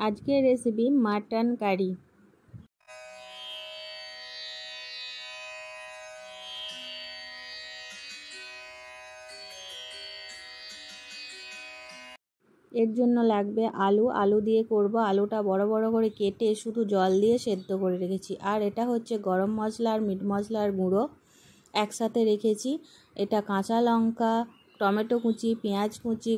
আজকের recipe mutton curry. এর জন্য লাগবে আলু দিয়ে করব। আলুটা বড় বড় করে কেটে শুধু জল দিয়ে সেদ্ধ করে রেখেছি। আর এটা হচ্ছে গরম মশলা আর মিট মশলার গুঁড়ো একসাথে রেখেছি। এটা কাঁচা লঙ্কা, টমেটো কুচি, পেঁয়াজ কুচি,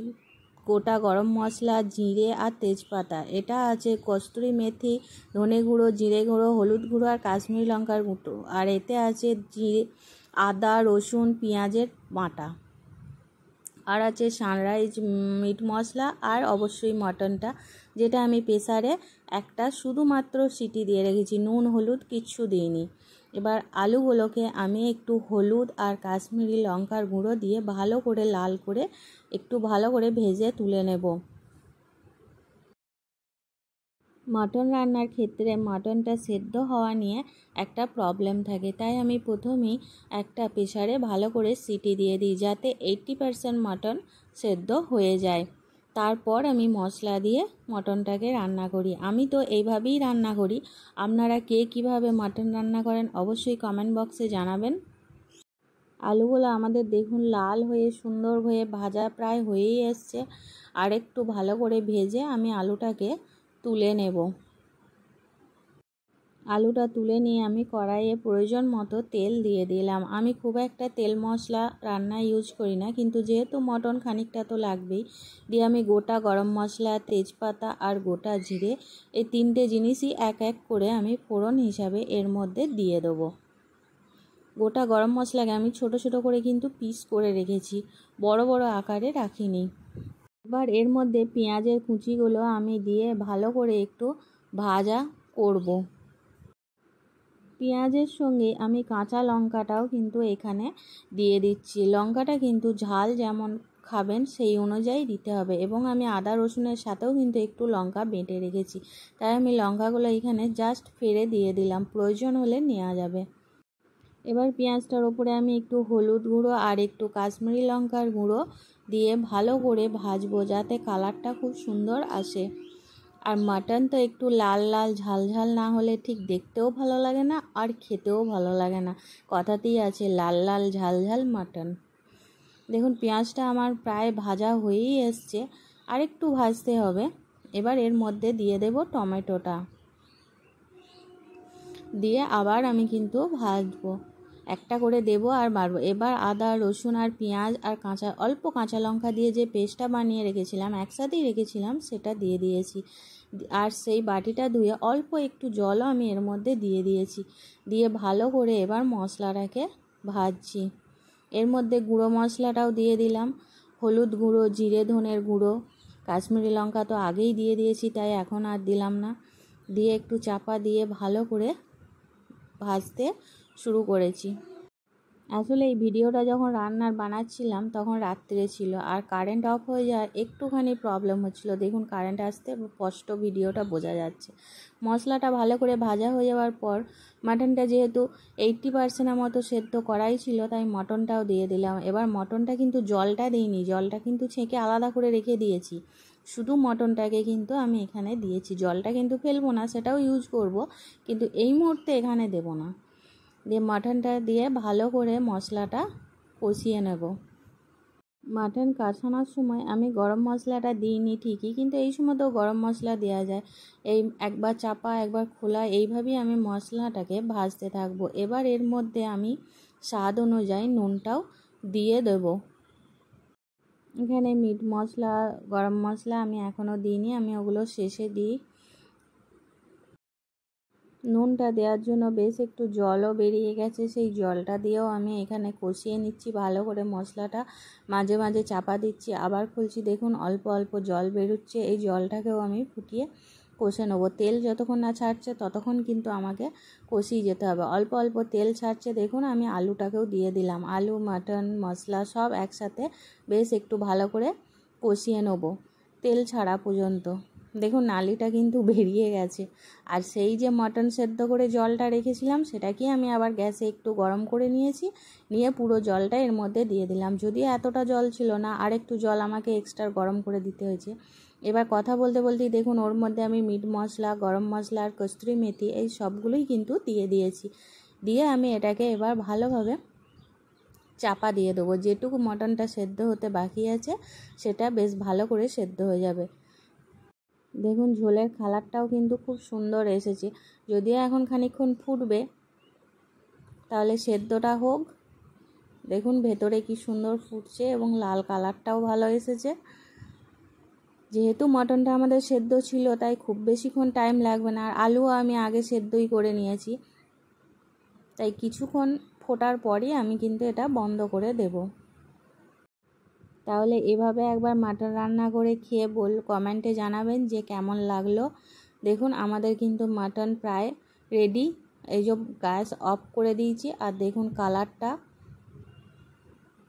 গোটা গরম মশলা, জিরে আর তেজপাতা। এটা আছে কস্তুরি মেথি, ধনে গুঁড়ো, জিরে গুঁড়ো, হলুদ গুঁড়ো আর কাশ্মীরি লঙ্কার গুঁড়ো। আর এতে আছে আদা, রসুন, পেঁয়াজের বাটা। আর আছে সানরাইজ মিট মশলা আর অবশ্যই মটনটা, যেটা আমি প্রেসারে একটা শুধুমাত্র সিটি দিয়ে রেখেছি, নুন হলুদ কিচ্ছু দিইনি। এবার আলুগুলোকে আমি একটু হলুদ আর কাশ্মীরি লঙ্কার গুঁড়ো দিয়ে ভালো করে লাল করে একটু ভালো করে ভেজে তুলে নেব। মটন রান্নার ক্ষেত্রে মটনটা সেদ্ধ হওয়া নিয়ে একটা প্রবলেম থাকে, তাই আমি প্রথমেই একটা প্রেসারে ভালো করে সিটি দিয়ে দিই, যাতে 80% মটন সেদ্ধ হয়ে যায়। তারপর আমি মশলা দিয়ে মটনটাকে রান্না করি। আমি তো এইভাবেই রান্না করি। আপনারা কে কীভাবে মটন রান্না করেন অবশ্যই কমেন্ট বক্সে জানাবেন। আলুগুলো আমাদের দেখুন লাল হয়ে সুন্দর হয়ে ভাজা প্রায় হয়েই এসছে। আর একটু ভালো করে ভেজে আমি আলুটাকে তুলে নেব। আলুটা তুলে নিয়ে আমি কড়াইয়ে প্রয়োজন মতো তেল দিয়ে দিলাম। আমি খুব একটা তেল মশলা রান্নায় ইউজ করি না, কিন্তু যেহেতু মটন খানিকটা তো লাগবেই, দিয়ে আমি গোটা গরম মশলা, তেজপাতা আর গোটা জিরে এই তিনটে জিনিসই এক এক করে আমি ফোড়ন হিসাবে এর মধ্যে দিয়ে দেবো। গোটা গরম মশলাকে আমি ছোট ছোট করে কিন্তু পিস করে রেখেছি, বড় বড় আকারে রাখিনি। এবার এর মধ্যে পেঁয়াজের কুচিগুলো আমি দিয়ে ভালো করে একটু ভাজা করব। পেঁয়াজের সঙ্গে আমি কাঁচা লঙ্কাটাও কিন্তু এখানে দিয়ে দিচ্ছি। লঙ্কাটা কিন্তু ঝাল যেমন খাবেন সেই অনুযায়ী দিতে হবে, এবং আমি আদা রসুনের সাথেও কিন্তু একটু লঙ্কা বেটে রেখেছি, তাই আমি লঙ্কাগুলো এখানে জাস্ট ফেলে দিয়ে দিলাম, প্রয়োজন হলে নেওয়া যাবে। এবার পেঁয়াজটার ওপরে আমি একটু হলুদ গুঁড়ো আর একটু কাশ্মীরি লঙ্কার গুঁড়ো দিয়ে ভালো করে ভাজবো, যাতে কালারটা খুব সুন্দর আসে। আর মাটন তো একটু লাল লাল ঝাল ঝাল না হলে ঠিক দেখতেও ভালো লাগে না আর খেতেও ভালো লাগে না, কথাতেই আছে লাল লাল ঝাল ঝাল মাটন। দেখুন পেঁয়াজটা আমার প্রায় ভাজা হয়েই এসছে, আর একটু ভাজতে হবে। এবার এর মধ্যে দিয়ে দেব টমেটোটা, দিয়ে আবার আমি কিন্তু ভাজবো, একটা করে দেবো আর বাড়বো। এবার আদা রসুন আর পেঁয়াজ আর অল্প কাঁচা লঙ্কা দিয়ে যে পেস্টটা বানিয়ে রেখেছিলাম, একসাথেই রেখেছিলাম, সেটা দিয়ে দিয়েছি। আর সেই বাটিটা ধুয়ে অল্প একটু জলও আমি এর মধ্যে দিয়ে দিয়েছি, দিয়ে ভালো করে এবার মশলাটাকে ভাজছি। এর মধ্যে গুঁড়ো মশলাটাও দিয়ে দিলাম, হলুদ গুঁড়ো, জিরে ধনের গুঁড়ো, কাশ্মীরি লঙ্কা তো আগেই দিয়ে দিয়েছি, তাই এখন আর দিলাম না। দিয়ে একটু চাপা দিয়ে ভালো করে ভাজতে শুরু করেছি। আসলে এই ভিডিওটা যখন রান্নার বানাচ্ছিলাম তখন রাত্রে ছিল, আর কারেন্ট অফ হয়ে যাওয়ার একটুখানি প্রবলেম হচ্ছিলো। দেখুন কারেন্ট আসতে স্পষ্ট ভিডিওটা বোঝা যাচ্ছে। মশলাটা ভালো করে ভাজা হয়ে যাওয়ার পর মাটনটা যেহেতু 80% মতো সেদ্ধ করাই ছিল, তাই মটনটাও দিয়ে দিলাম। এবার মটনটা কিন্তু জলটা দিইনি, জলটা কিন্তু ছেঁকে আলাদা করে রেখে দিয়েছি। শুধু মটনটাকে কিন্তু আমি এখানে দিয়েছি, জলটা কিন্তু ফেলবো না, সেটাও ইউজ করব, কিন্তু এই মুহূর্তে এখানে দেব না। দিয়ে মাটনটা দিয়ে ভালো করে মশলাটা কষিয়ে নেব। মাটন কষানোর সময় আমি গরম মশলাটা দিইনি ঠিকই, কিন্তু এই সময় তো গরম মশলা দেওয়া যায়। এই একবার চাপা একবার খোলা, এইভাবেই আমি মশলাটাকে ভাজতে থাকবো। এবার এর মধ্যে আমি স্বাদ অনুযায়ী নুনটাও দিয়ে দেব। এখানে মিট মশলা, গরম মশলা আমি এখনও দিইনি, আমি ওগুলো শেষে দিই। নুনটা দেওয়ার জন্য বেশ একটু জলও বেরিয়ে গেছে, সেই জলটা দিয়েও আমি এখানে কষিয়ে নিচ্ছি ভালো করে মশলাটা। মাঝে মাঝে চাপা দিচ্ছি, আবার খুলছি, দেখুন অল্প অল্প জল বেরোচ্ছে। এই জলটাকেও আমি ফুটিয়ে কষে নেবো। তেল যতক্ষণ না ছাড়ছে ততক্ষণ কিন্তু আমাকে কষিয়ে যেতে হবে। অল্প অল্প তেল ছাড়ছে, দেখুন আমি আলুটাকেও দিয়ে দিলাম। আলু, মাটন, মশলা সব একসাথে বেশ একটু ভালো করে কষিয়ে নেবো তেল ছাড়া পর্যন্ত। দেখুন নালিটা কিন্তু বেরিয়ে গেছে। আর সেই যে মটন সেদ্ধ করে জলটা রেখেছিলাম, সেটাকে আমি আবার গ্যাসে একটু গরম করে নিয়েছি, নিয়ে পুরো জলটা এর মধ্যে দিয়ে দিলাম। যদিও এতটা জল ছিল না, আর একটু জল আমাকে এক্সট্রা গরম করে দিতে হয়েছে, এবার কথা বলতে বলতেই দেখুন ওর মধ্যে আমি মিট মশলা, গরম মশলা আর কস্তুরি মেথি এই সবগুলোই কিন্তু দিয়ে দিয়েছি। দিয়ে আমি এটাকে এবার ভালোভাবে চাপা দিয়ে দেবো। যেটুকু মটনটা সেদ্ধ হতে বাকি আছে সেটা বেশ ভালো করে সেদ্ধ হয়ে যাবে। দেখুন ঝোলের কালারটাও কিন্তু খুব সুন্দর এসেছে। যদিও এখন খানিকক্ষণ ফুটবে, তাহলে সেদ্ধটা হোক। দেখুন ভেতরে কি সুন্দর ফুটছে এবং লাল কালারটাও ভালো এসেছে। যেহেতু মটনটা আমাদের সেদ্ধ ছিল তাই খুব বেশিক্ষণ টাইম লাগবে না। আর আলুও আমি আগে সেদ্ধই করে নিয়েছি, তাই কিছুক্ষণ ফোটার পরই আমি কিন্তু এটা বন্ধ করে দেব। তাহলে এভাবে একবার মাটন রান্না করে খেয়ে কমেন্টে জানাবেন যে কেমন লাগলো। দেখুন আমাদের কিন্তু মাটন প্রায় রেডি। এই যে গ্যাস অফ করে দিয়েছি আর দেখুন কালারটা।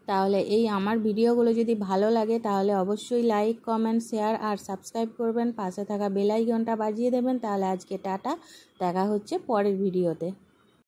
তাহলে এই আমার ভিডিওগুলো যদি ভালো লাগে তাহলে অবশ্যই লাইক, কমেন্ট, শেয়ার আর সাবস্ক্রাইব করবেন। পাশে থাকা বেল আইকনটা বাজিয়ে দেবেন। তাহলে আজকে টাটা, দেখা হচ্ছে পরের ভিডিওতে।